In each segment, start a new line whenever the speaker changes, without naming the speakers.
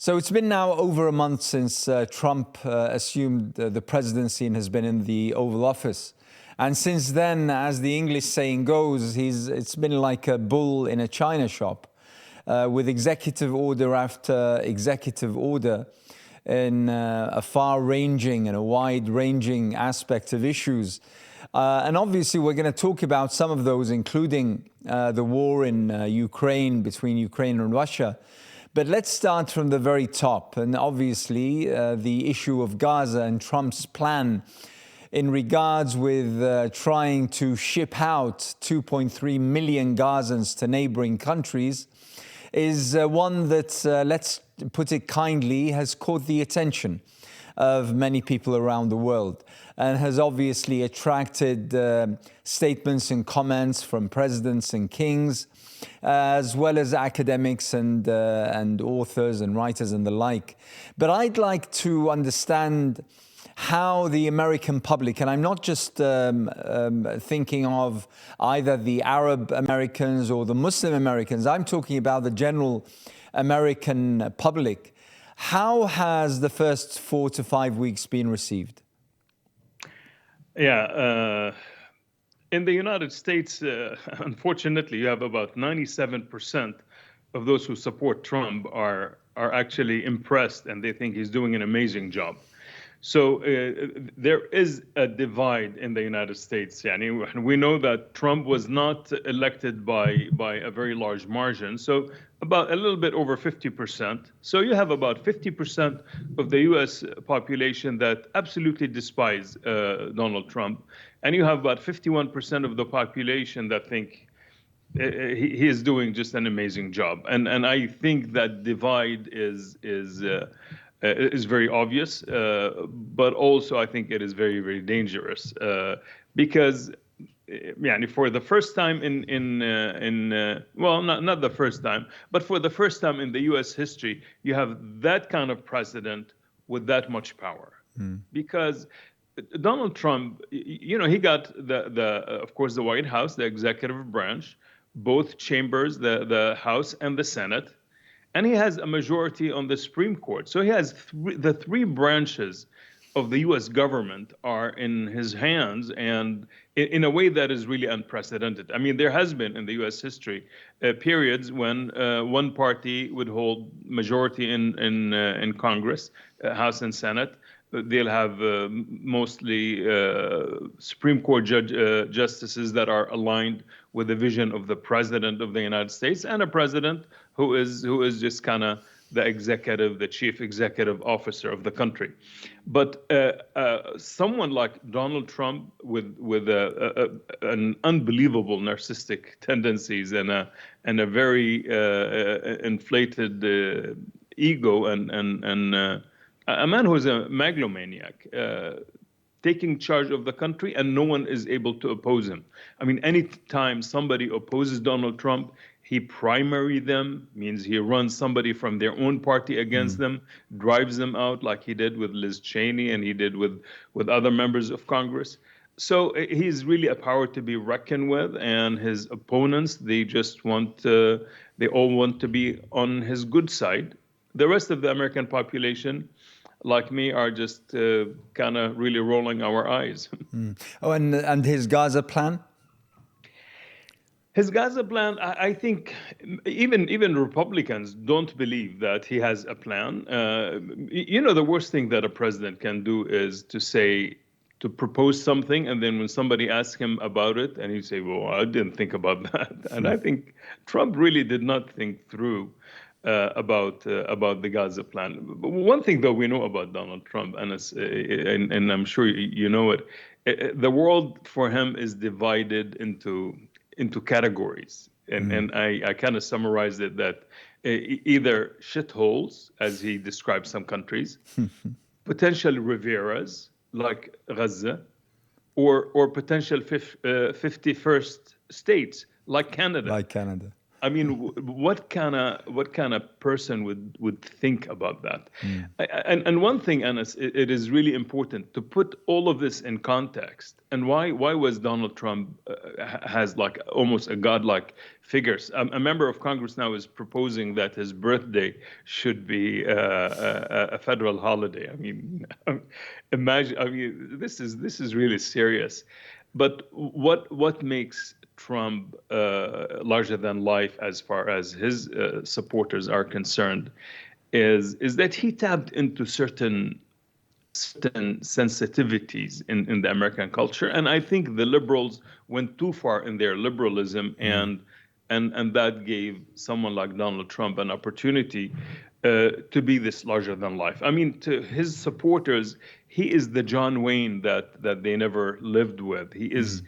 So it's been now over a month since Trump assumed the presidency and has been in the Oval Office. And since then, as the English saying goes, it's been like a bull in a china shop, with executive order after executive order in a far-ranging and a wide-ranging aspect of issues. And obviously, we're going to talk about some of those, including the war in Ukraine, between Ukraine and Russia. But let's start from the very top. And obviously, the issue of Gaza and Trump's plan in regards with trying to ship out 2.3 million Gazans to neighboring countries is one that, let's put it kindly, has caught the attention of many people around the world and has obviously attracted statements and comments from presidents and kings, as well as academics and authors and writers and the like. But I'd like to understand how the American public, and I'm not just thinking of either the Arab Americans or the Muslim Americans, I'm talking about the general American public. How has the first 4 to 5 weeks been received?
Yeah, in the United States, unfortunately, you have about 97% of those who support Trump are actually impressed and they think he's doing an amazing job. So there is a divide in the United States. And we know that Trump was not elected by a very large margin, so about a little bit over 50%. So you have about 50% of the U.S. population that absolutely despise Donald Trump, and you have about 51% of the population that think he is doing just an amazing job. And I think that divide is very obvious, but also I think it is very, very dangerous because, for the first time not the first time, but for the first time in the U.S. history, you have that kind of president with that much power. Because Donald Trump, he got of course, the White House, the executive branch, both chambers, the House and the Senate. And he has a majority on the Supreme Court. So he has the three branches of the U.S. government are in his hands, and in a way that is really unprecedented. I mean, there has been in the U.S. history periods when one party would hold majority in Congress, House and Senate. They'll have mostly Supreme Court justices that are aligned with the vision of the President of the United States, and a president who is just kind of the chief executive officer of the country. But someone like Donald Trump with an unbelievable narcissistic tendencies and a very inflated ego and a man who is a megalomaniac, taking charge of the country, and no one is able to oppose him. I mean, any time somebody opposes Donald Trump, he primary them, means he runs somebody from their own party against them, drives them out like he did with Liz Cheney and he did with other members of Congress. So he's really a power to be reckoned with, and his opponents, they all want to be on his good side. The rest of the American population, like me, are just kind of really rolling our eyes.
Oh, and his Gaza plan?
His Gaza plan, I think even Republicans don't believe that he has a plan. The worst thing that a president can do is to propose something, and then when somebody asks him about it, and he'd say, well, I didn't think about that. And I think Trump really did not think through about the Gaza plan. But one thing that we know about Donald Trump, and I'm sure you know it, the world for him is divided into categories, and I kind of summarized it that either shitholes, as he describes some countries, potential Riveras like Gaza, or potential 51st states like Canada. I mean, what kind of person would think about that? And one thing, Anas, it is really important to put all of this in context. And why was Donald Trump has like almost a godlike figure? A member of Congress now is proposing that his birthday should be a federal holiday. I mean, imagine. I mean, this is really serious. But what makes Trump larger than life as far as his supporters are concerned is that he tapped into certain sensitivities in the American culture, and I think the liberals went too far in their liberalism, and that gave someone like Donald Trump an opportunity to be this larger than life. I mean, to his supporters, he is the John Wayne that they never lived with. He is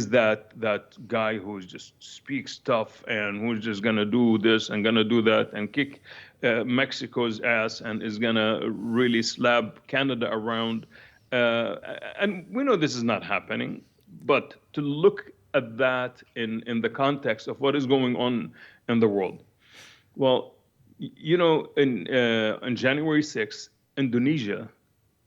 that guy who just speaks tough and who's just gonna do this and gonna do that and kick Mexico's ass and is gonna really slap Canada around. And we know this is not happening, but to look at that in the context of what is going on in the world. Well, you know, on January 6th, Indonesia,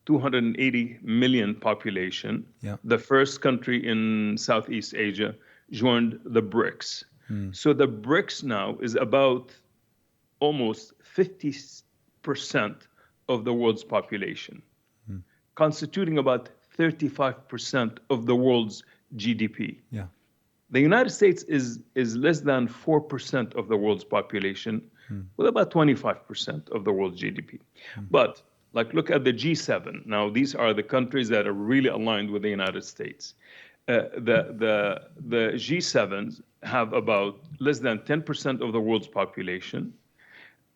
280 million population, the first country in Southeast Asia, joined the BRICS. So the BRICS now is about almost 50% of the world's population, constituting about 35% of the world's GDP. The United States is less than 4% of the world's population, with about 25% of the world's GDP. But like, look at the G7. Now, these are the countries that are really aligned with the United States. The G7s have about less than 10% of the world's population.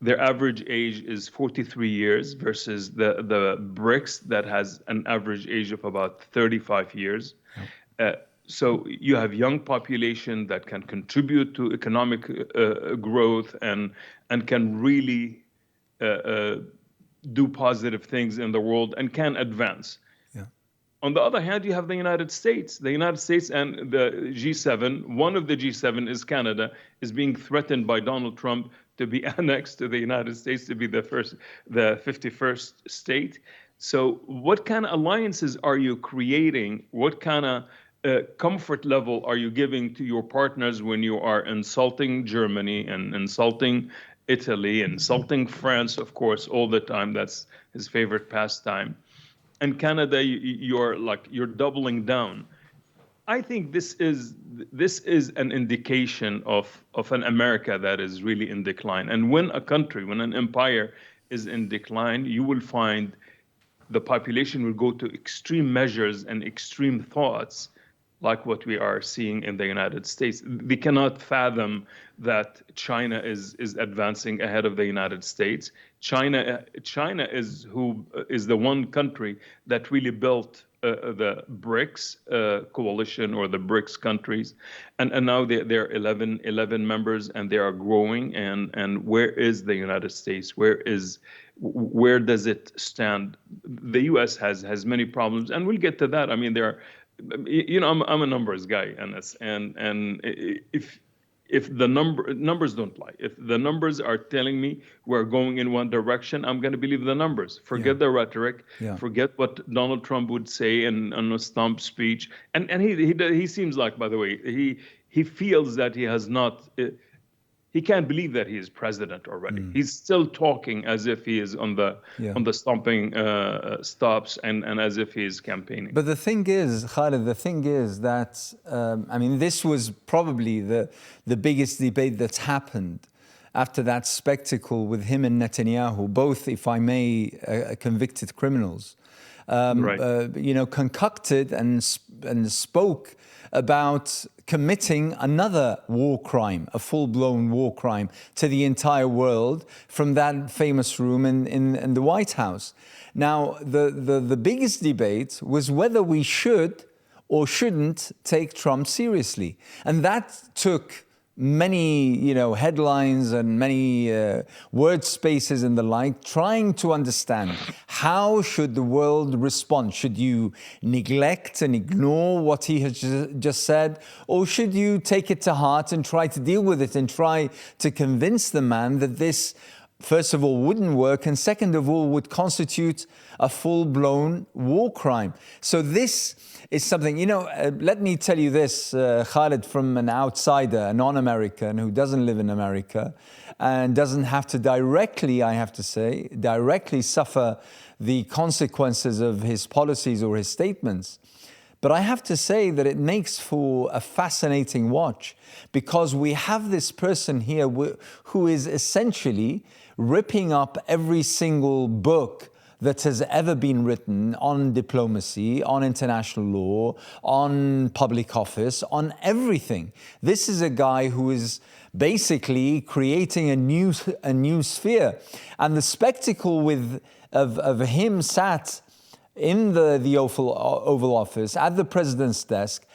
Their average age is 43 years versus the BRICS that has an average age of about 35 years. So you have young population that can contribute to economic growth and can really do positive things in the world and can advance. On the other hand, you have the United States. The United States and the G7, one of the G7 is Canada, is being threatened by Donald Trump to be annexed to the United States, to be the 51st state. So what kind of alliances are you creating? What kind of comfort level are you giving to your partners when you are insulting Germany and insulting Italy, insulting France, of course, all the time? That's his favorite pastime. And Canada, you're doubling down. I think this is an indication of an America that is really in decline. And when an empire is in decline, you will find the population will go to extreme measures and extreme thoughts, like what we are seeing in the United States. They cannot fathom that China is advancing ahead of the United States. China is the one country that really built the BRICS coalition, or the BRICS countries, and now there are 11 members, and they are growing. And where is the United States? Where does it stand? The U.S. has many problems, and we'll get to that. I mean, I'm a numbers guy, and if the numbers don't lie, if the numbers are telling me we're going in one direction, I'm going to believe the numbers. Forget the rhetoric. Forget what Donald Trump would say in a stump speech. And he seems like, by the way, he feels that he has not. He can't believe that he is president already. He's still talking as if he is on the stomping stops and as if he is campaigning.
But the thing is, Khalid, that, this was probably the biggest debate that's happened after that spectacle with him and Netanyahu, both, if I may, convicted criminals, concocted and spoke about committing another war crime, a full-blown war crime to the entire world from that famous room in the White House. Now, the biggest debate was whether we should or shouldn't take Trump seriously. And that took many, headlines and many word spaces and the like, trying to understand how should the world respond. Should you neglect and ignore what he has just said, or should you take it to heart and try to deal with it and try to convince the man that this, first of all, wouldn't work, and second of all, would constitute a full-blown war crime. So this is something, let me tell you this, Khalid, from an outsider, a non-American who doesn't live in America and doesn't have to directly, I have to say, directly suffer the consequences of his policies or his statements. But I have to say that it makes for a fascinating watch, because we have this person here who is essentially ripping up every single book that has ever been written on diplomacy, on international law, on public office, on everything. This is a guy who is basically creating a new sphere. And the spectacle of him sat in the Oval Office at the president's desk,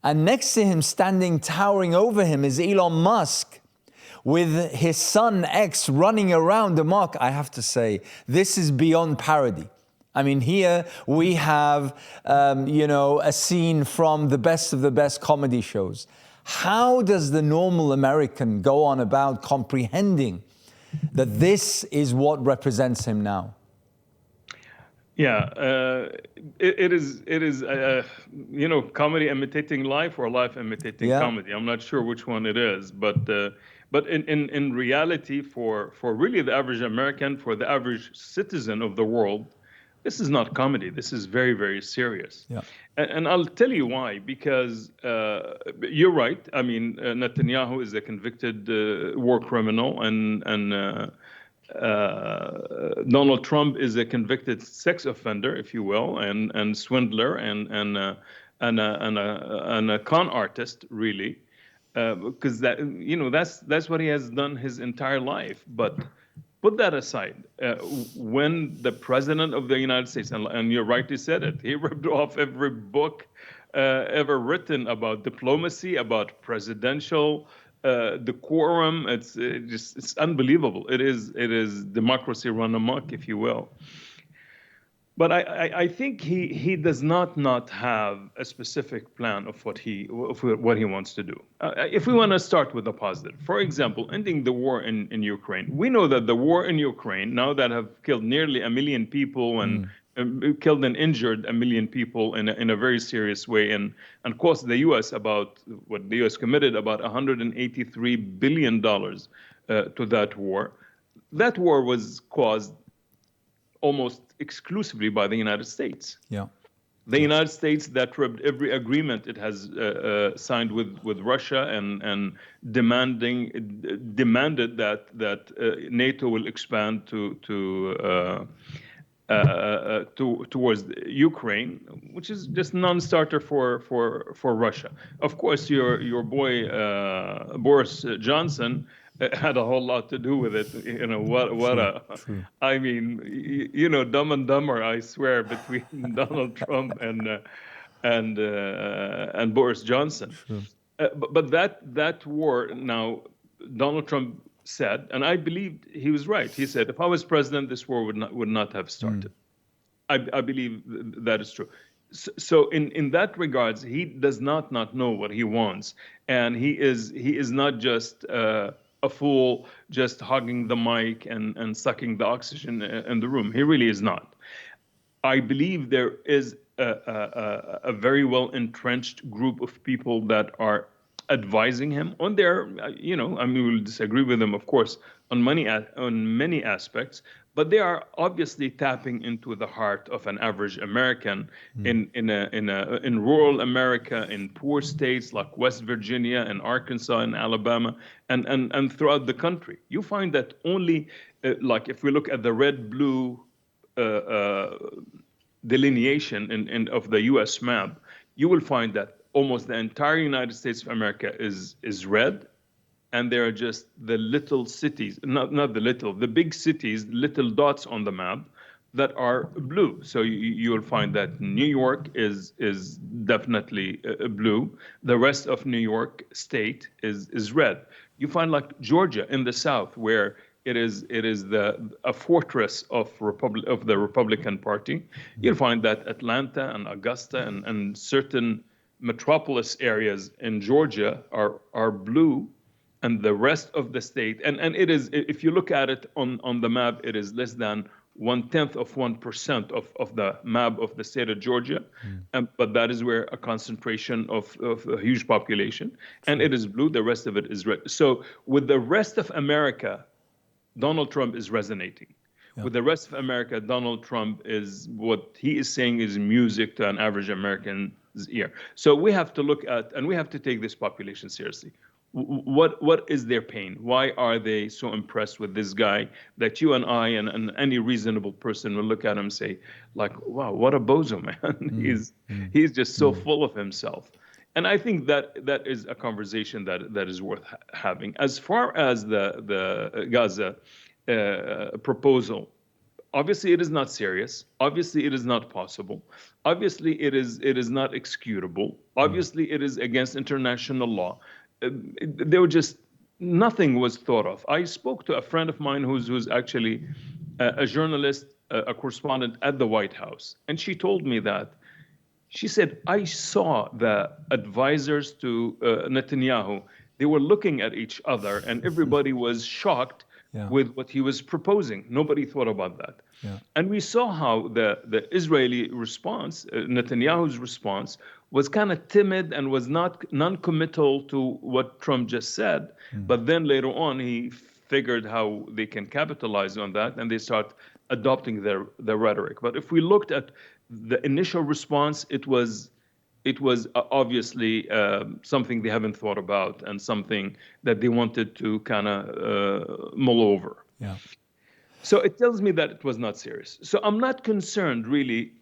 and next to him, standing towering over him, is Elon Musk, with his son X running around the mark. I have to say, this is beyond parody. I mean, here we have, a scene from the best of the best comedy shows. How does the normal American go on about comprehending that this is what represents him now?
Yeah, it is comedy imitating life, or life imitating comedy. I'm not sure which one it is, but in reality, for really the average American, for the average citizen of the world, this is not comedy. This is very, very serious. Yeah. And I'll tell you why. Because you're right. I mean, Netanyahu is a convicted war criminal, and Donald Trump is a convicted sex offender, if you will, and swindler, and a con artist, really. Because that's what he has done his entire life. But put that aside. When the president of the United States, and you rightly said it, he ripped off every book ever written about diplomacy, about presidential decorum. It's unbelievable. It is democracy run amok, if you will. But I think he does not have a specific plan of what he wants to do. If we want to start with the positive, for example, ending the war in Ukraine. We know that the war in Ukraine, now that have killed nearly 1 million people and killed and injured 1 million people in a very serious way, and cost the U.S. the U.S. committed about $183 billion to that war. That war was caused almost exclusively by the United States. Yeah, the United States that ripped every agreement it has signed with Russia, and demanded that NATO will expand towards Ukraine, which is just non-starter for Russia. Of course, your boy Boris Johnson had a whole lot to do with it. True. I mean, Dumb and Dumber, I swear, between Donald Trump and Boris Johnson. But that war, now Donald Trump said, and I believe he was right. He said, if I was president, this war would not have started. I believe that is true. So in that regards, he does not know what he wants, and he is not just a fool just hogging the mic and sucking the oxygen in the room. He really is not. I believe there is a very well entrenched group of people that are advising him on their, we'll disagree with them, of course, on many aspects, but they are obviously tapping into the heart of an average American in rural America, in poor states like West Virginia and Arkansas and Alabama, and throughout the country. You find that only, like if we look at the red-blue delineation of the U.S. map, you will find that almost the entire United States of America is red, and there are just the little cities, not the little, the big cities, little dots on the map, that are blue. So you will find that New York is definitely blue. The rest of New York state is red. You find like Georgia in the south, where it is a fortress of the Republican Party. You'll find that Atlanta and Augusta and certain metropolis areas in Georgia are blue, and the rest of the state, and it is, if you look at it on the map, it is less than 0.1% of the map of the state of Georgia, but that is where a concentration of a huge population, and it is blue. The rest of it is red. So with the rest of America, Donald Trump is resonating. Yeah. With the rest of America, Donald Trump is, what he is saying is music to an average American's ear. So we have to look at, and we have to take this population seriously. What is their pain? Why are they so impressed with this guy that you and I and any reasonable person will look at him and say, like, wow, what a bozo, man. He's just so full of himself. And I think that is a conversation that is worth having. As far as the Gaza proposal, obviously it is not serious. Obviously it is not possible. Obviously it is not executable. Obviously it is against international law. There were just, nothing was thought of. I spoke to a friend of mine who's actually a journalist, a correspondent at the White House, and she told me that. She said, I saw the advisors to Netanyahu. They were looking at each other, and everybody was shocked with what he was proposing. Nobody thought about that. Yeah. And we saw how the Israeli response, Netanyahu's response, was kind of timid and was non-committal to what Trump just said. But then later on, he figured how they can capitalize on that, and they start adopting their rhetoric. But if we looked at the initial response, it was obviously something they haven't thought about and something that they wanted to kind of mull over. Yeah. So it tells me that it was not serious. So I'm not concerned, really.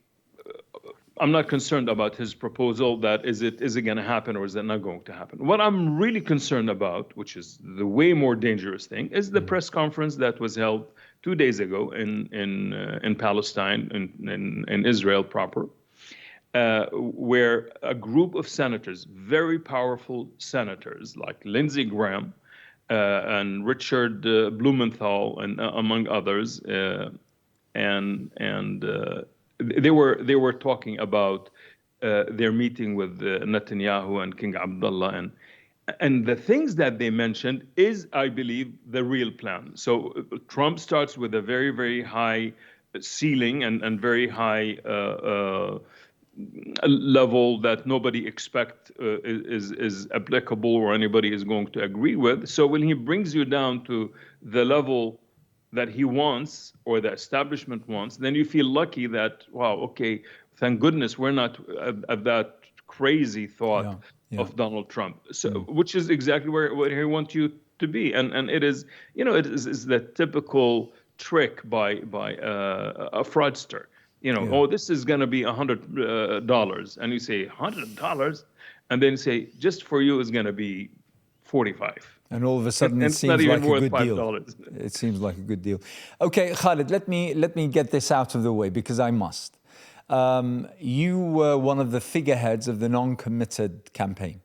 I'm not concerned about his proposal, that is it going to happen or is it not going to happen. What I'm really concerned about, which is the way more dangerous thing, is the press conference that was held 2 days ago in Palestine, in Israel proper, where a group of senators, very powerful senators like Lindsey Graham and Richard Blumenthal, and among others, they were talking about their meeting with Netanyahu and King Abdullah, and the things that they mentioned is, I believe, the real plan. So Trump starts with a very, very high ceiling and very high level that nobody expect is applicable or anybody is going to agree with. So when he brings you down to the level that he wants or the establishment wants, then you feel lucky that, wow, okay, thank goodness we're not at that crazy thought of Donald Trump. So, which is exactly where he wants you to be. And it is, it is the typical trick by a fraudster. Oh, this is going to be $100. And you say, $100? And then you say, just for you is going to be 45.
And all of a sudden, it seems like a good deal. It seems like a good deal. Okay, Khalid, let me get this out of the way because I must. You were one of the figureheads of the non-committed campaign.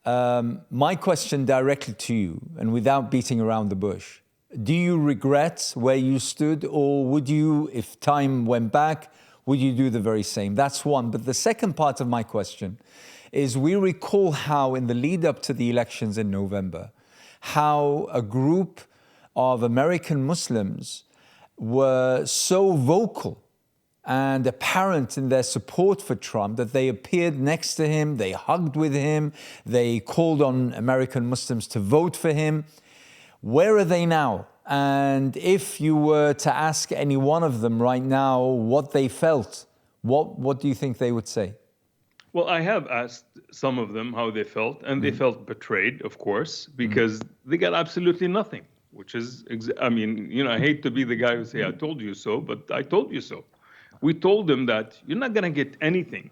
My question directly to you, and without beating around the bush, do you regret where you stood, or would you, if time went back, would you do the very same? That's one. But the second part of my question is, we recall how in the lead up to the elections in November, how a group of American Muslims were so vocal and apparent in their support for Trump that they appeared next to him, they hugged with him, they called on American Muslims to vote for him. Where are they now? And if you were to ask any one of them right now what they felt, what do you think they would say?
Well, I have asked some of them how they felt, and they felt betrayed, of course, because they got absolutely nothing, which is, I hate to be the guy who say, I told you so, but I told you so. We told them that you're not going to get anything.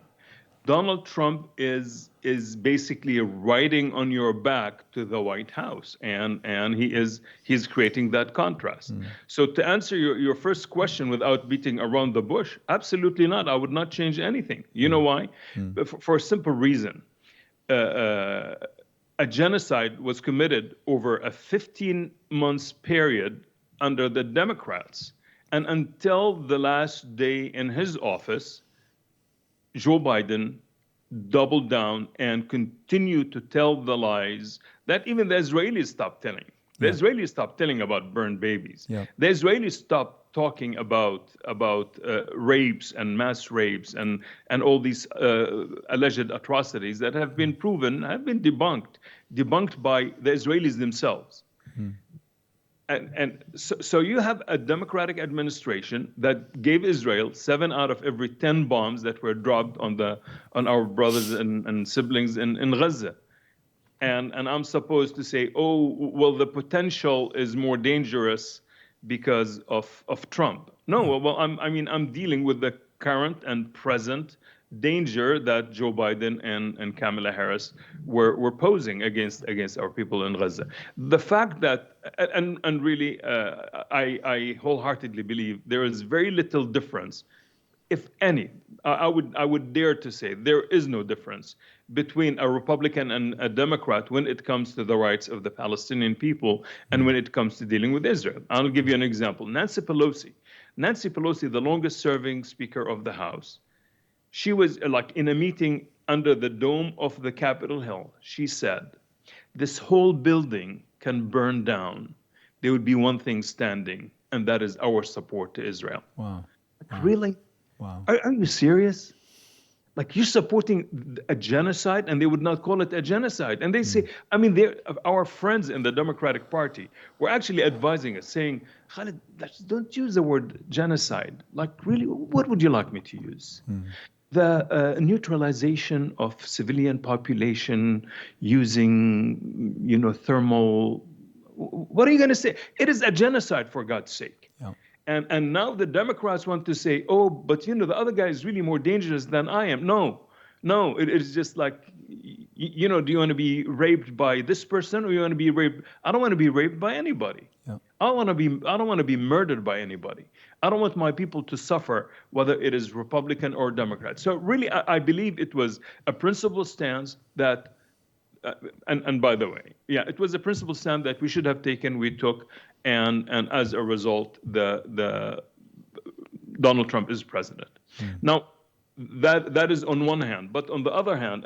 Donald Trump is basically riding on your back to the White House, and he's creating that contrast. So to answer your first question without beating around the bush, absolutely not. I would not change anything. You know why? For a simple reason. A genocide was committed over a 15 months period under the Democrats, and until the last day in his office, Joe Biden doubled down and continued to tell the lies that even the Israelis stopped telling. The Israelis stopped telling about burned babies. The Israelis stopped talking about rapes and mass rapes and all these alleged atrocities that have been proven, have been debunked by the Israelis themselves. And so you have a Democratic administration that gave Israel 7 out of every 10 bombs that were dropped on our brothers and siblings in Gaza. And I'm supposed to say, oh, well, the potential is more dangerous because of Trump. No, well, I'm dealing with the current and present danger that Joe Biden and Kamala Harris were posing against our people in Gaza. The fact that, and really, I wholeheartedly believe there is very little difference, if any. I would dare to say there is no difference between a Republican and a Democrat when it comes to the rights of the Palestinian people and when it comes to dealing with Israel. I'll give you an example. Nancy Pelosi, the longest serving Speaker of the House, she was like in a meeting under the dome of the Capitol Hill. She said, this whole building can burn down. There would be one thing standing, and that is our support to Israel.
Wow.
Like, really?
Wow.
Are you serious? Like, you're supporting a genocide, and they would not call it a genocide. And they say, our friends in the Democratic Party were actually advising us, saying, Khalid, don't use the word genocide. Like, really, what would you like me to use? The neutralization of civilian population using, thermal. What are you going to say? It is a genocide, for God's sake.
Yeah.
And now the Democrats want to say, oh, but the other guy is really more dangerous than I am. No, it is just like, do you want to be raped by this person, or you want to be raped? I don't want to be raped by anybody.
Yeah.
I don't want to be murdered by anybody. I don't want my people to suffer, whether it is Republican or Democrat. So really, I believe it was a principled stance that, and by the way, it was a principled stand that we should have taken, we took, and as a result, the Donald Trump is president. Now, that is on one hand, but on the other hand,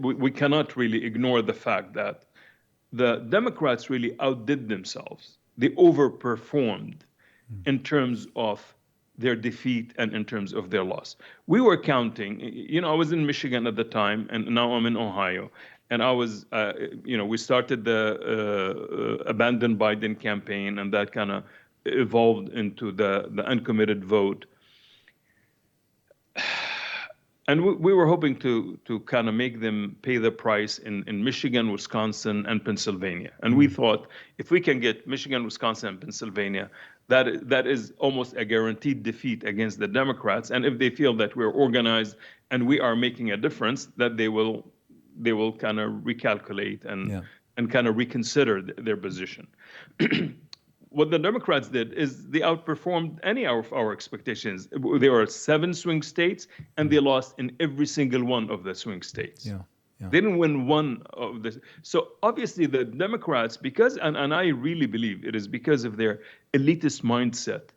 we cannot really ignore the fact that the Democrats really outdid themselves. They overperformed in terms of their defeat and in terms of their loss. We were counting, I was in Michigan at the time, and now I'm in Ohio. And I was, we started the Abandon Biden campaign, and that kind of evolved into the uncommitted vote. And we were hoping to kind of make them pay the price in Michigan, Wisconsin, and Pennsylvania. And we thought, if we can get Michigan, Wisconsin, and Pennsylvania, that is almost a guaranteed defeat against the Democrats. And if they feel that we're organized and we are making a difference, that they will kind of recalculate and kind of reconsider their position. What the Democrats did is they outperformed any of our expectations. There were 7 swing states, and they lost in every single one of the swing states. They didn't win one of the. So obviously the Democrats, because, and I really believe it is because of their elitist mindset,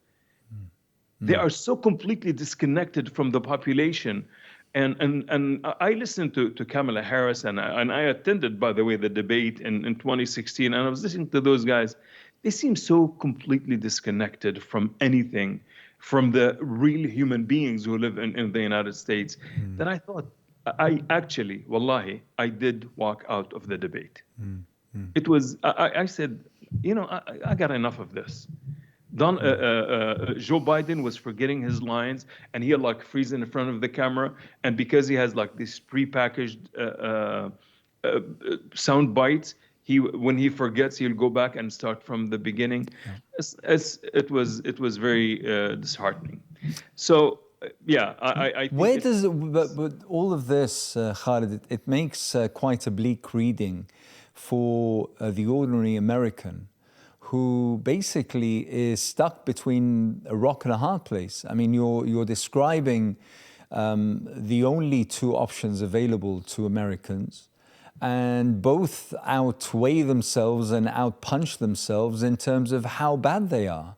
they are so completely disconnected from the population. And I listened to Kamala Harris, and I attended, by the way, the debate in 2016, and I was listening to those guys. They seem so completely disconnected from anything, from the real human beings who live in the United States, that I thought, wallahi, I did walk out of the debate. It was, I said, I got enough of this. Joe Biden was forgetting his lines, and he like freezing in front of the camera. And because he has like these prepackaged sound bites, when he forgets, he'll go back and start from the beginning. It was very disheartening. So yeah, I think
Where does but all of this, Khalid, it makes quite a bleak reading for the ordinary American who basically is stuck between a rock and a hard place. I mean, you're describing the only two options available to Americans, and both outweigh themselves and outpunch themselves in terms of how bad they are.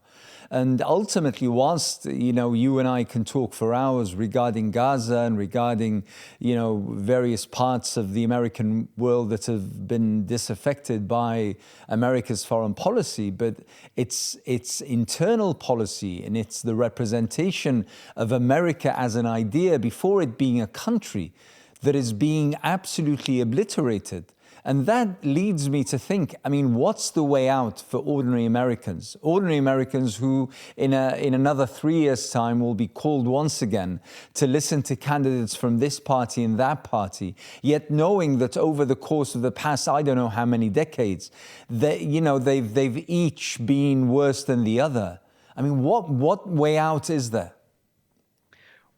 And ultimately, whilst you and I can talk for hours regarding Gaza and regarding various parts of the American world that have been disaffected by America's foreign policy, but it's internal policy and it's the representation of America as an idea before it being a country that is being absolutely obliterated. And that leads me to think, I mean, what's the way out for ordinary Americans? Ordinary Americans who in another 3 years' time will be called once again to listen to candidates from this party and that party, yet knowing that over the course of the past, I don't know how many decades, they've each been worse than the other. I mean, what way out is there?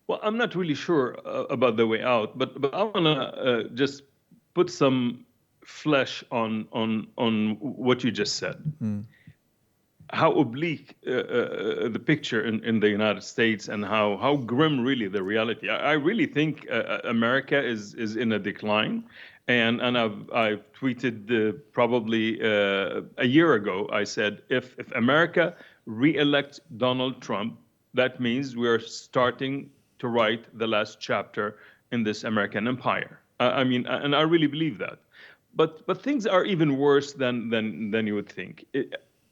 Well, I'm not really sure about the way out, but I want to just put some flesh on what you just said. How oblique the picture in the United States, and how grim really the reality. I really think America is in a decline, and I've tweeted probably a year ago. I said if America re-elects Donald Trump, that means we're starting to write the last chapter in this American empire. I mean, and I really believe that. But things are even worse than you would think.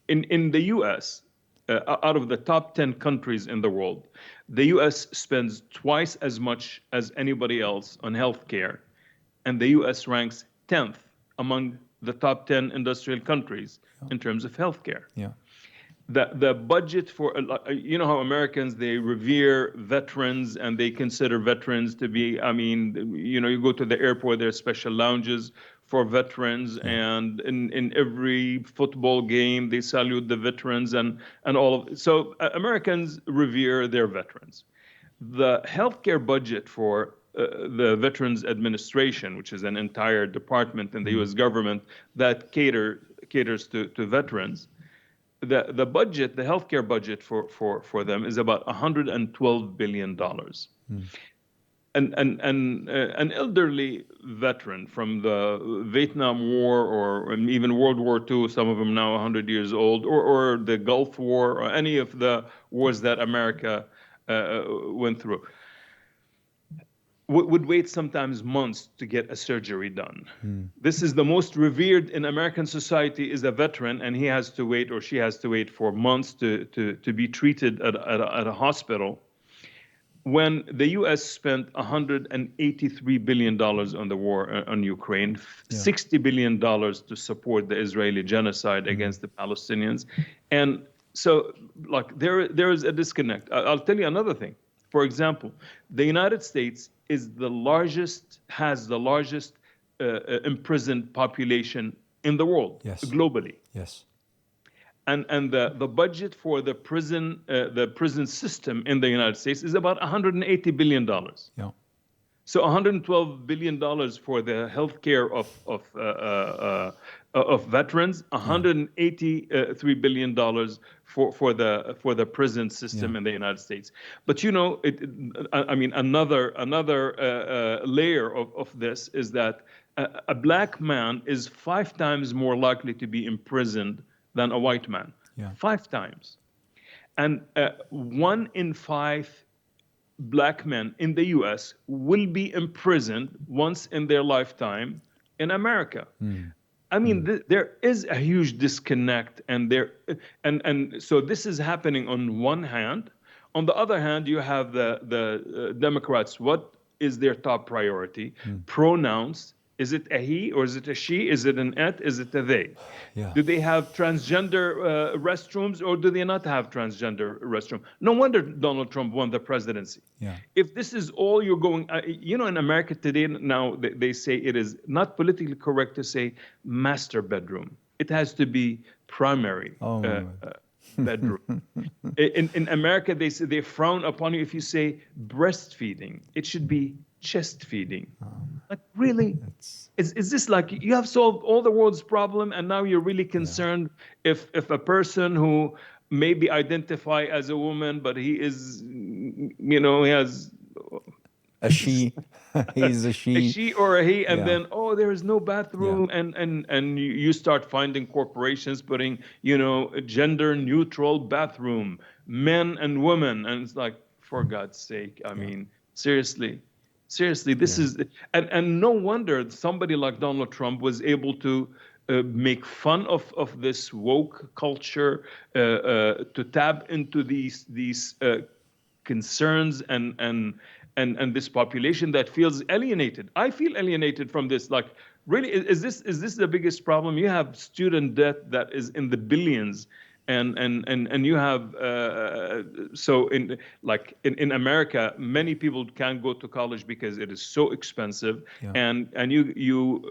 In the U.S., out of the top 10 countries in the world, the U.S. spends twice as much as anybody else on healthcare, and the U.S. ranks 10th among the top 10 industrial countries in terms of healthcare.
Yeah.
The budget for, how Americans, they revere veterans and they consider veterans to be, I mean, you go to the airport, there are special lounges for veterans, and in every football game, they salute the veterans and all of it. So Americans revere their veterans. The healthcare budget for the Veterans Administration, which is an entire department in the U.S. government that caters to veterans, the budget, the healthcare budget for them is about $112 billion. An elderly veteran from the Vietnam War or even World War II, some of them now 100 years old, or the Gulf War, or any of the wars that America went through, would wait sometimes months to get a surgery done. This is the most revered in American society, is a veteran, and he has to wait, or she has to wait for months to be treated at a hospital. When the U.S. spent $183 billion on the war on Ukraine, $60 billion to support the Israeli genocide against the Palestinians. And so, like, there is a disconnect. I'll tell you another thing. For example, the United States has the largest imprisoned population in the world, globally.
Yes.
And the budget for the prison system in the United States is about $180 billion.
Yeah.
So $112 billion for the healthcare of veterans, $183 billion for the prison system in the United States. But another layer of this is that a black man is 5 times more likely to be imprisoned than a white man. 5 times. And 1 in 5 black men in the U.S. will be imprisoned once in their lifetime in America. I mean, there is a huge disconnect, and so this is happening on one hand. On the other hand, you have the Democrats. What is their top priority? Pronouns. Is it a he or is it a she? Is it an it? Is it a they? Do they have transgender restrooms, or do they not have transgender restroom? No wonder Donald Trump won the presidency. If this is all you're going, in America today now, they say it is not politically correct to say master bedroom. It has to be primary. bedroom. In America, they frown upon you if you say breastfeeding. It should be chest feeding. Like, really? Is this like you have solved all the world's problem and now you're really concerned if a person who maybe identify as a woman, but he is, he has
a she, he's a she.
A she or a he, and then there is no bathroom, and you start finding corporations putting a gender neutral bathroom, men and women, and it's like, for God's sake, I mean, seriously, this is, and no wonder somebody like Donald Trump was able to make fun of this woke culture, to tap into these concerns and this population that feels alienated. I feel alienated from this. Like, really, is this the biggest problem? You have student debt that is in the billions, and you have so in America, many people can't go to college because it is so expensive, and you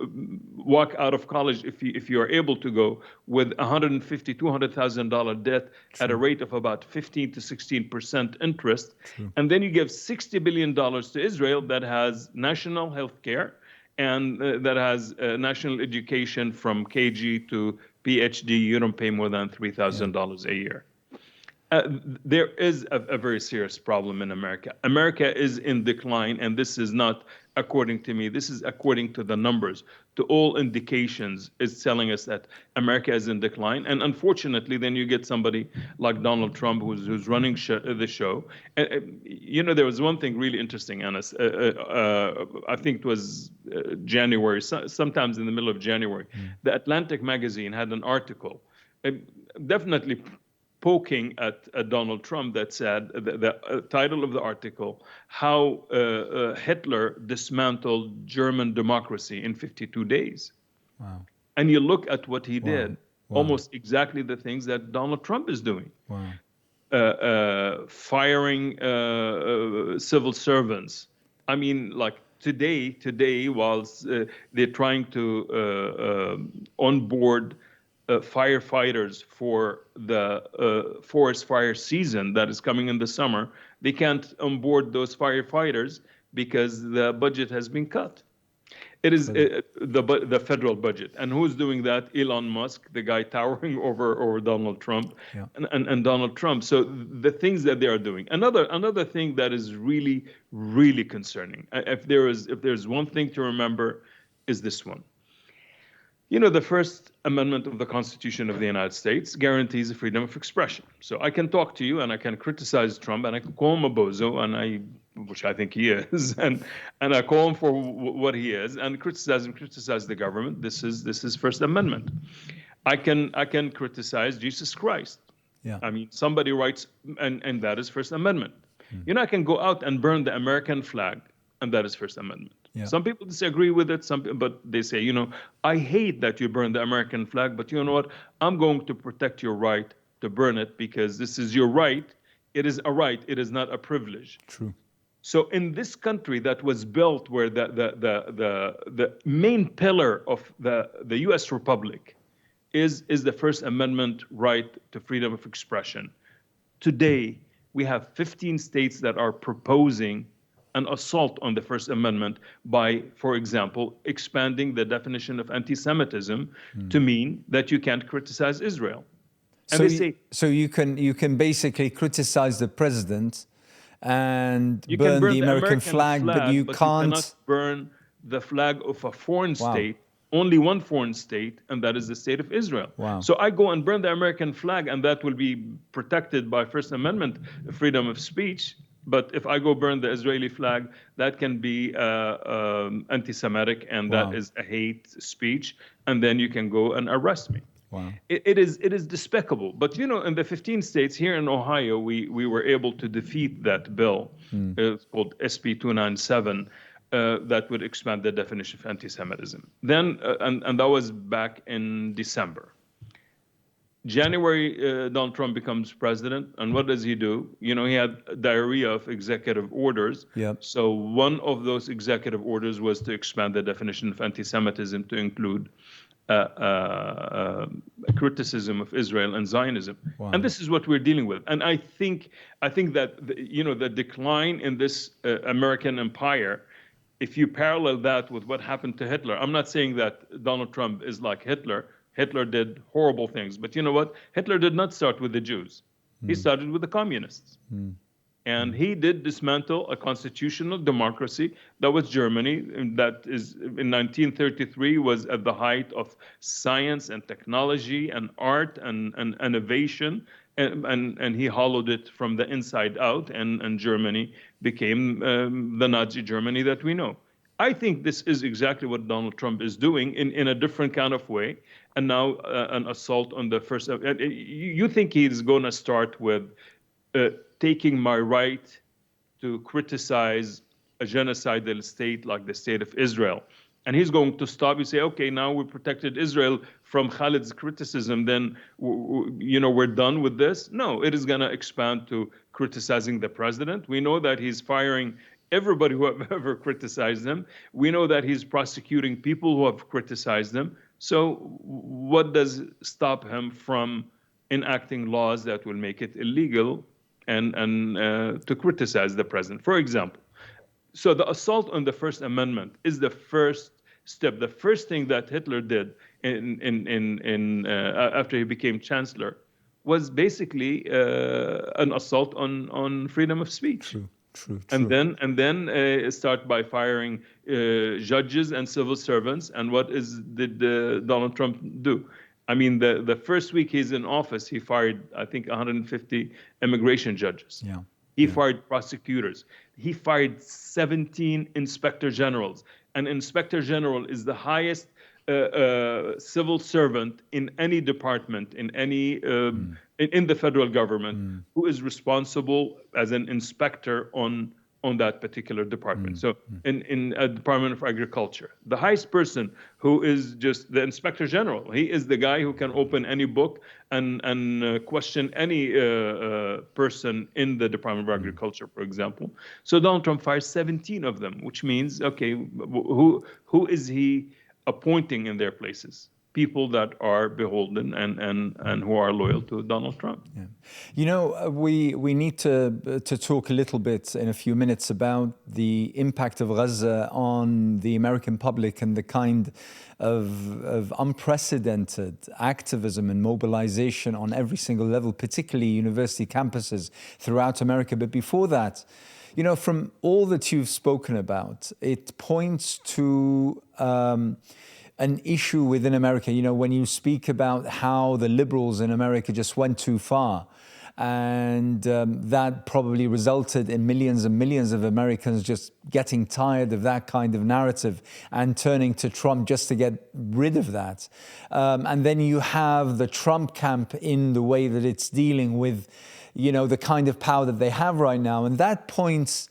walk out of college if you are able to go with $150,000-$200,000 debt at a rate of about 15 to 16% interest, and then you give $60 billion to Israel that has national health care and that has national education from KG to PhD. You don't pay more than $3,000 a year. There is a very serious problem in America. America is in decline, and this is not according to me. This is according to the numbers. To all indications, it's telling us that America is in decline. And unfortunately, then you get somebody like Donald Trump who's running the show. There was one thing really interesting, Anas. I think it was January, sometimes in the middle of January. The Atlantic magazine had an article, definitely poking at Donald Trump, that said, the title of the article, how Hitler dismantled German democracy in 52 days.
Wow.
And you look at what he did, almost exactly the things that Donald Trump is doing.
Wow.
Firing civil servants. I mean, like today, whilst they're trying to onboard firefighters for the forest fire season that is coming in the summer, they can't onboard those firefighters because the budget has been cut. It is the federal budget. And who's doing that? Elon Musk, the guy towering over Donald Trump, and Donald Trump. So the things that they are doing. Another thing that is really, really concerning, if there's one thing to remember, is this one. The First Amendment of the Constitution of the United States guarantees the freedom of expression. So I can talk to you and I can criticize Trump and I can call him a bozo, which I think he is, and I call him for what he is and criticize the government. This is First Amendment. I can criticize Jesus Christ. I mean, somebody writes, and that is First Amendment. I can go out and burn the American flag, and that is First Amendment. Some people disagree with it, but they say, I hate that you burn the American flag, but you know what? I'm going to protect your right to burn it because this is your right. It is a right. It is not a privilege.
True.
So in this country that was built where the main pillar of the U.S. Republic is the First Amendment right to freedom of expression. Today, we have 15 states that are proposing an assault on the First Amendment by, for example, expanding the definition of anti-Semitism to mean that you can't criticize Israel. And
so you can basically criticize the president and burn the American flag, but you cannot
burn the flag of a foreign state, only one foreign state, and that is the state of Israel.
Wow.
So I go and burn the American flag, and that will be protected by First Amendment freedom of speech. But if I go burn the Israeli flag, that can be anti-Semitic, and that is a hate speech, and then you can go and arrest me.
Wow.
It is despicable. But in the 15 states here in Ohio, we were able to defeat that bill. It's called SB 297, that would expand the definition of anti-Semitism. Then, and that was back in December. January, Donald Trump becomes president, and what does he do? He had diarrhea of executive orders. So one of those executive orders was to expand the definition of anti-Semitism to include criticism of Israel and Zionism.
Wow.
And this is what we're dealing with. And I think that the decline in this American empire, if you parallel that with what happened to Hitler, I'm not saying that Donald Trump is like Hitler. Hitler did horrible things, but you know what? Hitler did not start with the Jews. He started with the communists. And he did dismantle a constitutional democracy that was Germany, and that is in 1933 was at the height of science and technology and art and innovation, and he hollowed it from the inside out, and Germany became the Nazi Germany that we know. I think this is exactly what Donald Trump is doing in a different kind of way, and now an assault on the first. You think he's going to start with taking my right to criticize a genocidal state like the state of Israel. And he's going to stop. You say, okay, now we protected Israel from Khalid's criticism, then we're done with this. No, it is going to expand to criticizing the president. We know that he's firing everybody who have ever criticized him. We know that he's prosecuting people who have criticized him. So what does stop him from enacting laws that will make it illegal and to criticize the president, for example? So the assault on the First Amendment is the first step. The first thing that Hitler did after he became chancellor was basically an assault on freedom of speech.
True.
And then start by firing judges and civil servants. And what did Donald Trump do? I mean, the first week he's in office, he fired, I think, 150 immigration judges.
Yeah.
He fired prosecutors. He fired 17 inspector generals. An inspector general is the highest civil servant in any department, in any in the federal government, who is responsible as an inspector on that particular department. So in a Department of Agriculture, the highest person who is just the inspector general, he is the guy who can open any book and question any person in the Department of Agriculture, for example. So Donald Trump fires 17 of them, which means, okay, who is he appointing in their places? People that are beholden and who are loyal to Donald Trump.
Yeah. You know, we need to talk a little bit in a few minutes about the impact of Gaza on the American public and the kind of unprecedented activism and mobilization on every single level, particularly university campuses throughout America. But before that, you know, from all that you've spoken about, it points to an issue within America. You know, when you speak about how the liberals in America just went too far, and that probably resulted in millions and millions of Americans just getting tired of that kind of narrative and turning to Trump just to get rid of that. And then you have the Trump camp in the way that it's dealing with, you know, the kind of power that they have right now. And that points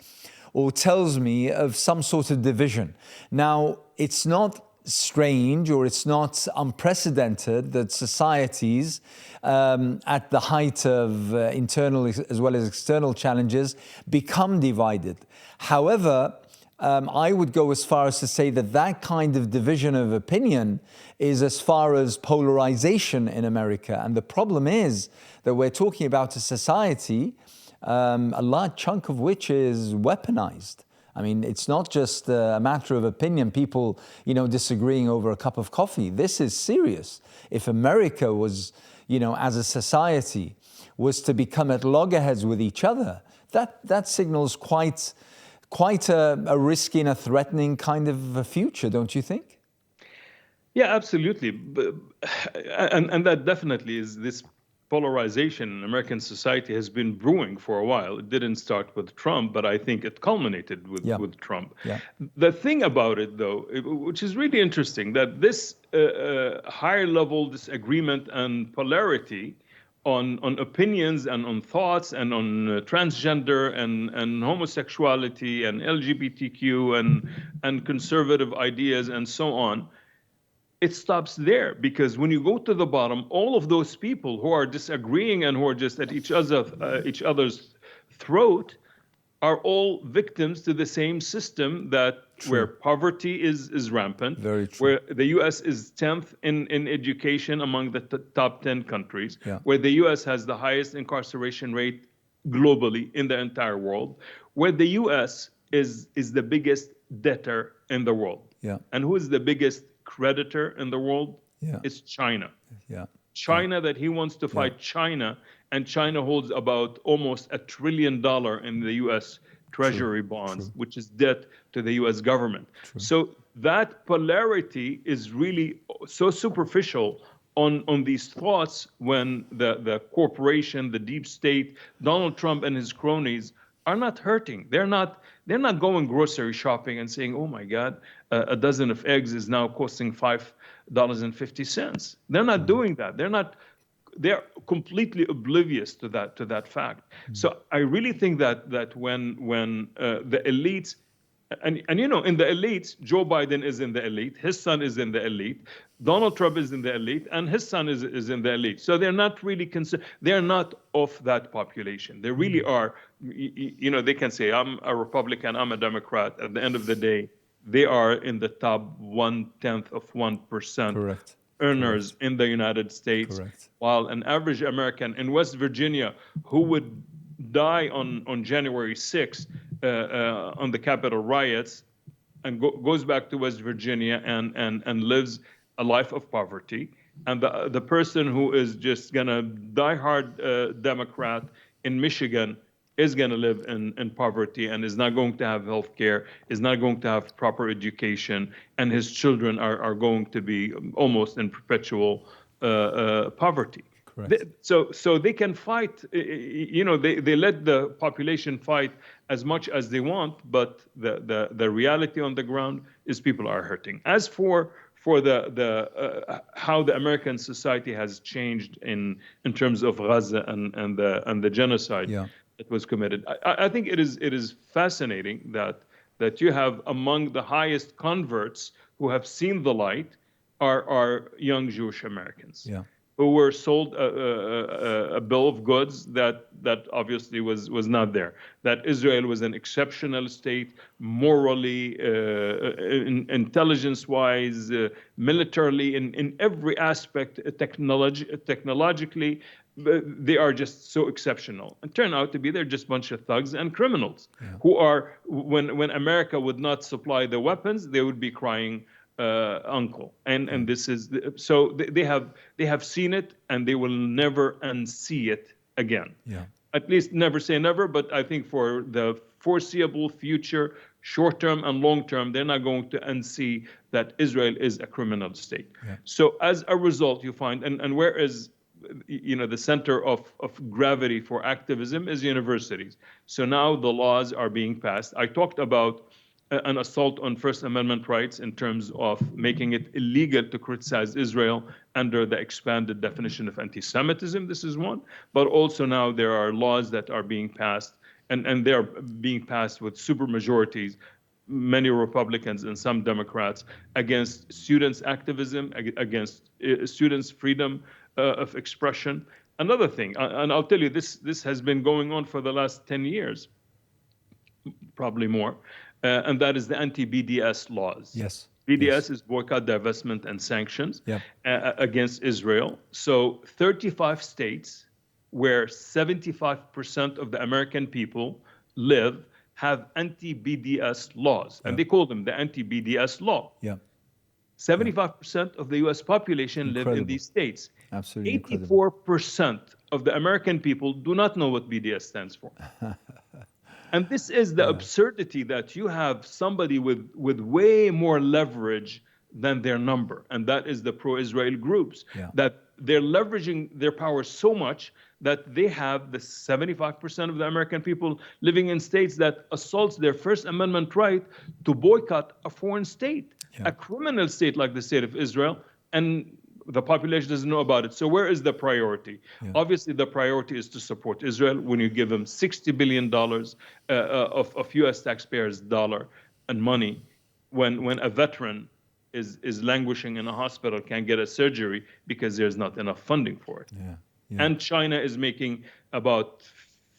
or tells me of some sort of division. Now, it's not strange or it's not unprecedented that societies at the height of internal as well as external challenges become divided. However, I would go as far as to say that that kind of division of opinion is as far as polarization in America. And the problem is that we're talking about a society, a large chunk of which is weaponized. I mean, it's not just a matter of opinion, people, you know, disagreeing over a cup of coffee. This is serious. If America was, you know, as a society, was to become at loggerheads with each other, that signals quite a risky and a threatening kind of a future, don't you think?
Yeah, absolutely. And that definitely is this polarization in American society has been brewing for a while. It didn't start with Trump, but I think it culminated with Trump. Yeah. The thing about it, though, which is really interesting, that this higher level disagreement and polarity on opinions and on thoughts and on transgender and homosexuality and LGBTQ and conservative ideas and so on, it stops there, because when you go to the bottom, all of those people who are disagreeing and who are just at each other's throat are all victims to the same system that where poverty is rampant,
Very true.
where the U.S. is 10th in education among the top 10 countries,
Yeah.
where the U.S. has the highest incarceration rate globally in the entire world, where the U.S. is the biggest debtor in the world.
Yeah.
And who is the biggest creditor in the world?
Yeah.
It's China.
Yeah.
China, that he wants to fight China, and China holds about almost $1 trillion in the U.S. Treasury bonds, which is debt to the U.S. government. So that polarity is really so superficial on these thoughts when the corporation, the deep state, Donald Trump and his cronies are not hurting. They're not going grocery shopping and saying, "Oh my God, a dozen of eggs is now costing $5.50." They're not doing that. They're completely oblivious to that fact. So I really think that when the elites, and in the elites, Joe Biden is in the elite, his son is in the elite, Donald Trump is in the elite, and his son is in the elite. So they're not really concerned. They're not of that population. They really are. They can say, "I'm a Republican, I'm a Democrat." At the end of the day, they are in the top 1/10 of 1%.
Correct.
Earners in the United States, while an average American in West Virginia who would die on January 6th on the Capitol riots and goes back to West Virginia and lives a life of poverty, and the person who is just gonna die hard Democrat in Michigan is going to live in poverty and is not going to have health care, is not going to have proper education, and his children are going to be almost in perpetual poverty.
Correct.
So they can fight, they let the population fight as much as they want, but the reality on the ground is people are hurting. As for the how the American society has changed in terms of Gaza and the genocide, that was committed. I think it is fascinating that you have among the highest converts who have seen the light are young Jewish Americans who were sold a bill of goods that obviously was not there. That Israel was an exceptional state, morally, intelligence-wise, militarily, in every aspect, technologically. They are just so exceptional, and turn out to be they're just a bunch of thugs and criminals who are, when America would not supply the weapons, they would be crying uncle. And this is so they have seen it, and they will never unsee it again. At least never say never, but I think for the foreseeable future, short term and long term, they're not going to unsee that Israel is a criminal state. So as a result, you find, and where is the center of gravity for activism is universities. So now the laws are being passed. I talked about an assault on First Amendment rights in terms of making it illegal to criticize Israel under the expanded definition of anti-Semitism. This is one. But also now there are laws that are being passed, and they are being passed with supermajorities, many Republicans and some Democrats, against students' activism, against students' freedom of expression. Another thing, and I'll tell you, this has been going on for the last 10 years, probably more, and that is the anti-BDS laws.
Yes.
BDS is boycott, divestment, and sanctions against Israel. So 35 states where 75% of the American people live have anti-BDS laws, and they call them the anti-BDS law. 75% of the U.S. population live in these states.
Absolutely
84% of the American people do not know what BDS stands for. And this is the absurdity that you have somebody with way more leverage than their number, and that is the pro-Israel groups, that they're leveraging their power so much that they have the 75% of the American people living in states that assaults their First Amendment right to boycott a foreign state, a criminal state like the state of Israel, and the population doesn't know about it. So where is the priority? Obviously, the priority is to support Israel when you give them $60 billion of U.S. taxpayers' dollar and money, when a veteran is languishing in a hospital, can't get a surgery because there's not enough funding for it. And China is making about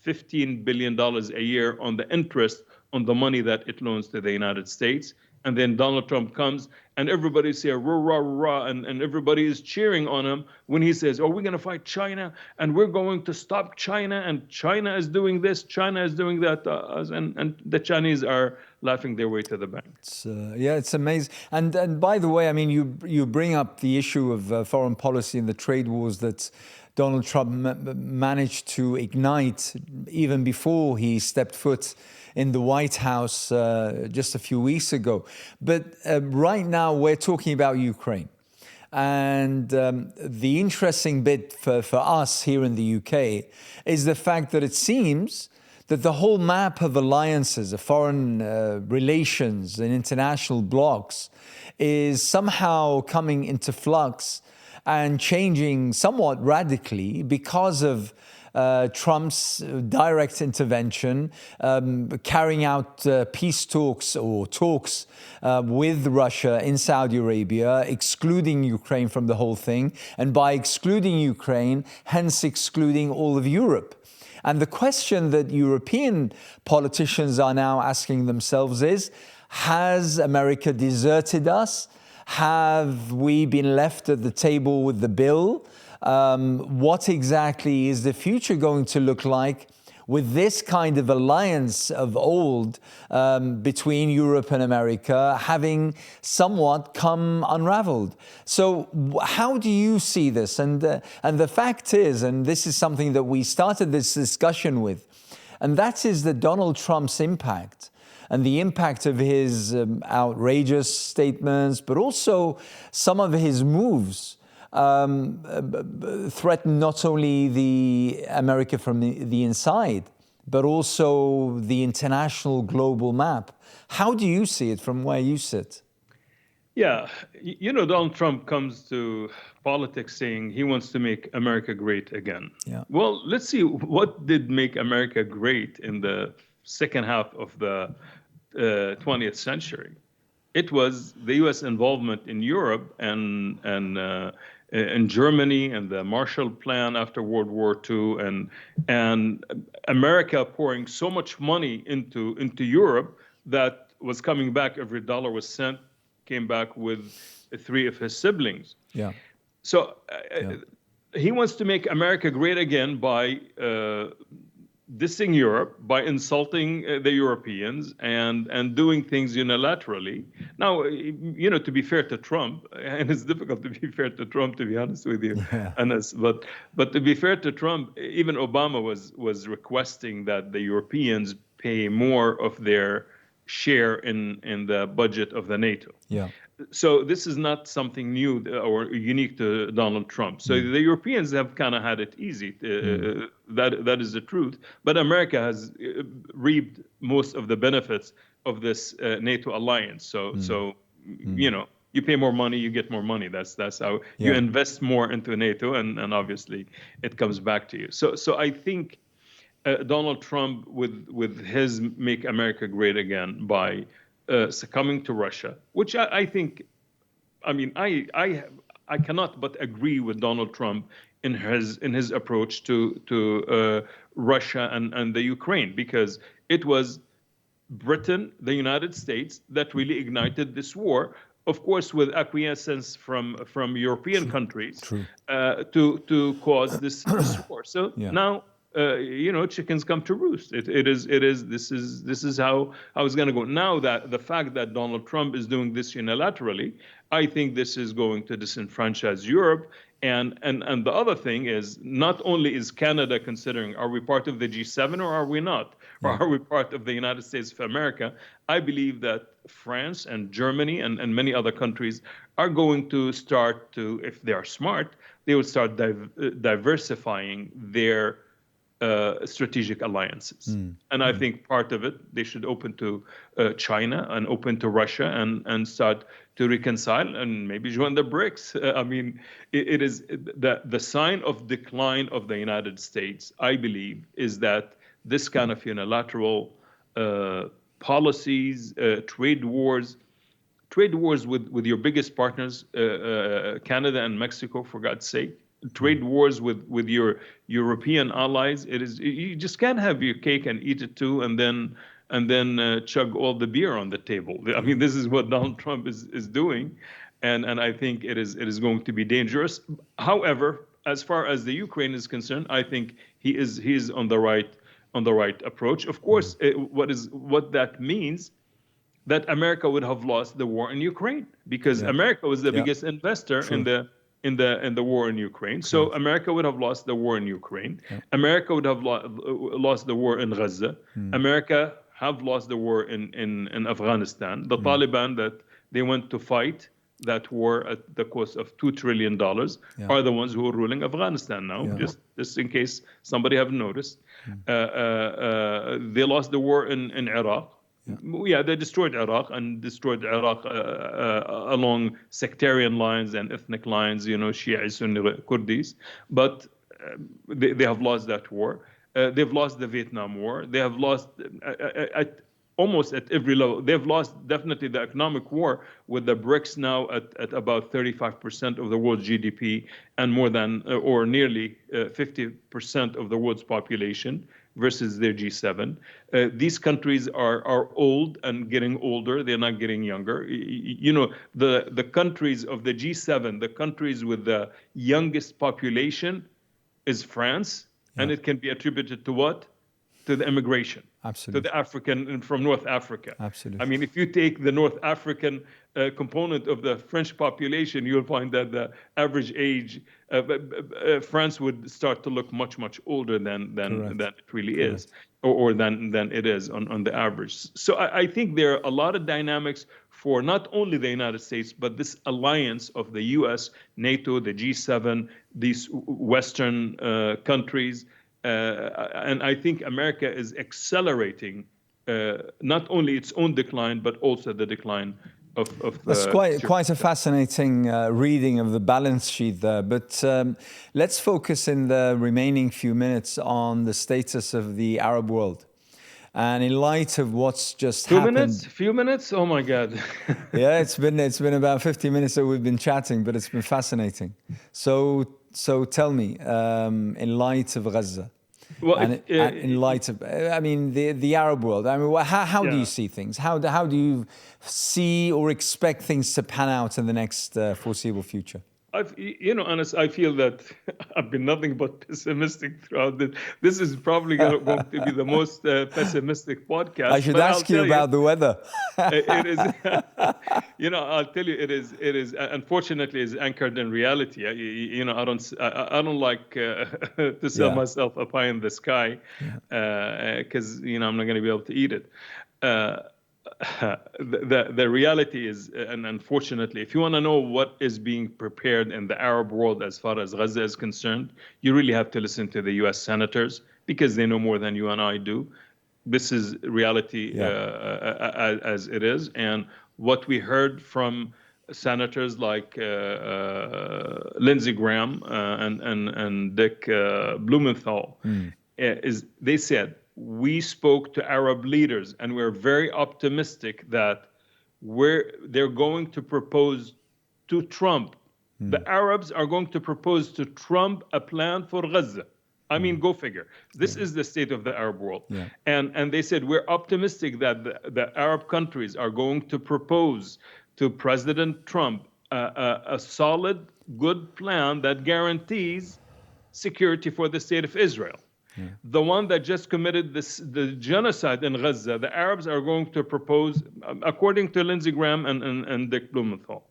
$15 billion a year on the interest on the money that it loans to the United States. And then Donald Trump comes and everybody say rah, rah, rah, and everybody is cheering on him when he says, oh, we're going to fight China and we're going to stop China and China is doing this, China is doing that. And the Chinese are laughing their way to the bank.
Yeah, it's amazing. And by the way, I mean, you bring up the issue of foreign policy and the trade wars that Donald Trump managed to ignite even before he stepped foot in the White House just a few weeks ago. But right now we're talking about Ukraine. And the interesting bit for us here in the UK is the fact that it seems that the whole map of alliances, of foreign relations and international blocs is somehow coming into flux and changing somewhat radically because of Trump's direct intervention, carrying out peace talks or talks with Russia in Saudi Arabia, excluding Ukraine from the whole thing, and by excluding Ukraine, hence excluding all of Europe. And the question that European politicians are now asking themselves is, has America deserted us? Have we been left at the table with the bill? What exactly is the future going to look like with this kind of alliance of old between Europe and America having somewhat come unraveled? So how do you see this? And the fact is, and this is something that we started this discussion with, and that is that Donald Trump's impact and the impact of his outrageous statements, but also some of his moves threaten not only the America from the inside, but also the international global map. How do you see it from where you sit?
Yeah, Donald Trump comes to politics saying he wants to make America great again.
Yeah.
Well, let's see, what did make America great in the second half of the 20th century? It was the U.S. involvement in Europe and in Germany and the Marshall Plan after World War II, and America pouring so much money into Europe that was coming back. Every dollar was sent, came back with 3 of his siblings.
Yeah.
So he wants to make America great again by dissing Europe, by insulting the Europeans and doing things unilaterally. Now, to be fair to Trump, and it's difficult to be fair to Trump, to be honest with you, Anas, but to be fair to Trump, even Obama was requesting that the Europeans pay more of their share in the budget of the NATO.
Yeah.
So this is not something new or unique to Donald Trump. So the Europeans have kind of had it easy. That is the truth. But America has reaped most of the benefits of this NATO alliance. So you pay more money, you get more money. That's how you invest more into NATO, and obviously it comes back to you. So I think Donald Trump with his "Make America Great Again" by succumbing to Russia, which I think, I cannot but agree with Donald Trump in his approach to Russia and the Ukraine, because it was Britain, the United States, that really ignited this war. Of course, with acquiescence from European countries to cause this war. So now. Chickens come to roost. This is how it's going to go. Now that the fact that Donald Trump is doing this unilaterally, I think this is going to disenfranchise Europe. And the other thing is, not only is Canada considering, are we part of the G7 or are we not? Or are we part of the United States of America? I believe that France and Germany and many other countries are going to start to, if they are smart, they will start diversifying their strategic alliances. And I think part of it, they should open to China and open to Russia and start to reconcile and maybe join the BRICS. It is the sign of decline of the United States, I believe, is that this kind of unilateral policies, trade wars with your biggest partners, Canada and Mexico, for God's sake, trade wars with your European allies. You just can't have your cake and eat it too, and then and then chug all the beer on the table. I mean, this is what Donald Trump is doing, and I think it is going to be dangerous. However, as far as the Ukraine is concerned, I think he is on the right approach. Of course, what that means, that America would have lost the war in Ukraine, because America was the biggest investor in the war in Ukraine. So America would have lost the war in Ukraine. America would have lost the war in Gaza. America have lost the war in Afghanistan. The Taliban that they went to fight that war at the cost of $2 trillion are the ones who are ruling Afghanistan now, just in case somebody haven't noticed. They lost the war in Iraq. They destroyed Iraq and destroyed Iraq along sectarian lines and ethnic lines, Shia, Sunni, Kurdis. But they have lost that war. They've lost the Vietnam War. They have lost almost at every level. They've lost definitely the economic war, with the BRICS now at about 35% of the world's GDP and more than or nearly 50% of the world's population versus their G7. These countries are old and getting older. They're not getting younger. The countries of the G7, the countries with the youngest population is France, and it can be attributed to what? To the immigration.
Absolutely.
To the African from North Africa.
Absolutely.
I mean, if you take the North African component of the French population, you'll find that the average age, France would start to look much, much older than it really is, or than it is on the average. So I think there are a lot of dynamics for not only the United States, but this alliance of the U.S., NATO, the G7, these Western countries. And I think America is accelerating not only its own decline, but also the decline of
That's quite a fascinating reading of the balance sheet there. But let's focus in the remaining few minutes on the status of the Arab world. And in light of what's just happened...
Few minutes? Oh my God.
Yeah, it's been about 50 minutes that we've been chatting, but it's been fascinating. So tell me, in light of Gaza, and in light of, I mean, the Arab world, I mean, how do you see things? How do you see or expect things to pan out in the next foreseeable future?
Anas, I feel that I've been nothing but pessimistic throughout this. This is probably going to be the most pessimistic podcast.
I should ask you about the weather.
It is, I'll tell you, it is. Unfortunately, is anchored in reality. I don't like to sell myself a pie in the sky, because I'm not going to be able to eat it. The reality is, and unfortunately, if you want to know what is being prepared in the Arab world as far as Gaza is concerned, you really have to listen to the U.S. senators, because they know more than you and I do. This is reality as it is. And what we heard from senators like Lindsey Graham and Dick Blumenthal is they said, we spoke to Arab leaders, and we're very optimistic that they're going to propose to Trump. The Arabs are going to propose to Trump a plan for Gaza. I mean, go figure. This is the state of the Arab world. And they said, we're optimistic that the Arab countries are going to propose to President Trump a solid, good plan that guarantees security for the state of Israel. The one that just committed the genocide in Gaza, the Arabs are going to propose, according to Lindsey Graham and Dick Blumenthal.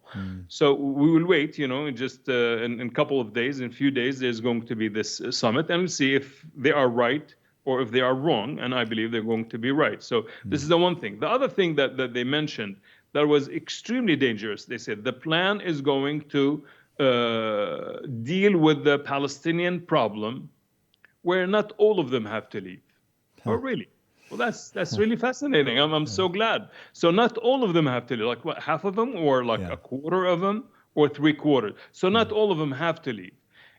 So we will wait, just in a couple of days, in a few days, there's going to be this summit, and we'll see if they are right or if they are wrong, and I believe they're going to be right. So this is the one thing. The other thing that they mentioned that was extremely dangerous, they said the plan is going to deal with the Palestinian problem, where not all of them have to leave. Oh, really? Well, that's really fascinating. I'm so glad. So not all of them have to leave. Like what, half of them, or like a quarter of them, or 3/4? So not all of them have to leave.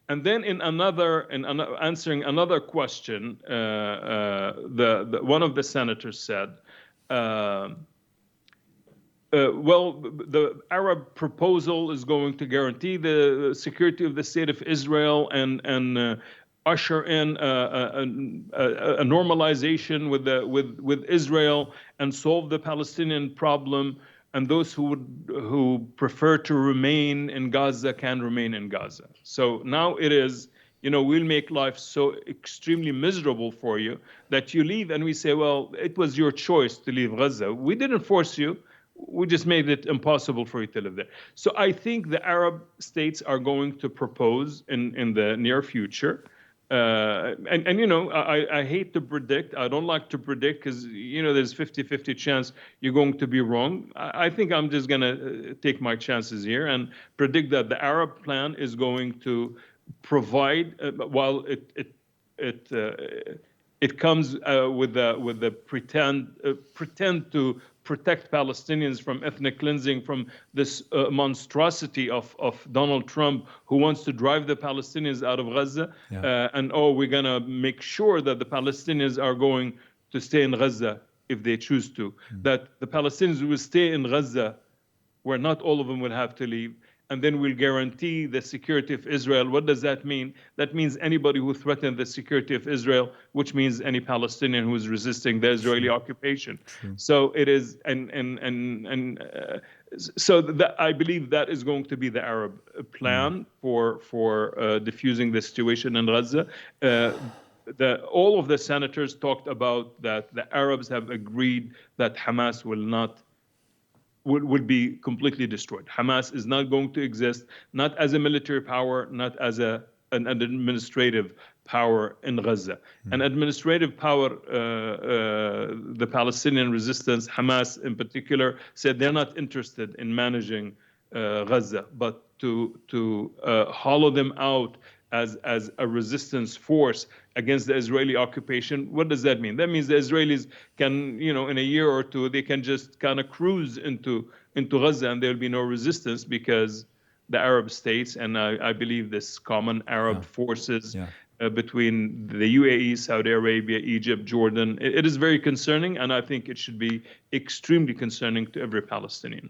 And then in answering another question, one of the senators said, well, the Arab proposal is going to guarantee the security of the state of Israel, and usher in a normalization with Israel and solve the Palestinian problem. And those who prefer to remain in Gaza can remain in Gaza. So now it is, we'll make life so extremely miserable for you that you leave, and we say, well, it was your choice to leave Gaza. We didn't force you. We just made it impossible for you to live there. So I think the Arab states are going to propose in the near future. I hate to predict. I don't like to predict because, there's 50-50 chance you're going to be wrong. I think I'm just going to take my chances here and predict that the Arab plan is going to provide, while it comes with the pretend to protect Palestinians from ethnic cleansing, from this monstrosity of Donald Trump, who wants to drive the Palestinians out of Gaza.
Yeah.
We're going to make sure that the Palestinians are going to stay in Gaza if they choose to, that the Palestinians will stay in Gaza, where not all of them will have to leave. And then we'll guarantee the security of Israel. What does that mean? That means anybody who threatens the security of Israel, which means any Palestinian who is resisting the Israeli occupation. So it is, so that I believe that is going to be the Arab plan for diffusing the situation in Gaza. All of the senators talked about that the Arabs have agreed that Hamas will be completely destroyed. Hamas is not going to exist, not as a military power, not as an administrative power in Gaza. An administrative power, the Palestinian resistance, Hamas in particular, said they're not interested in managing Gaza, but to hollow them out as a resistance force against the Israeli occupation. What does that mean? That means the Israelis can, in a year or two, they can just kind of cruise into Gaza, and there'll be no resistance because the Arab states, and I believe this common Arab forces between the UAE, Saudi Arabia, Egypt, Jordan, it is very concerning, and I think it should be extremely concerning to every Palestinian.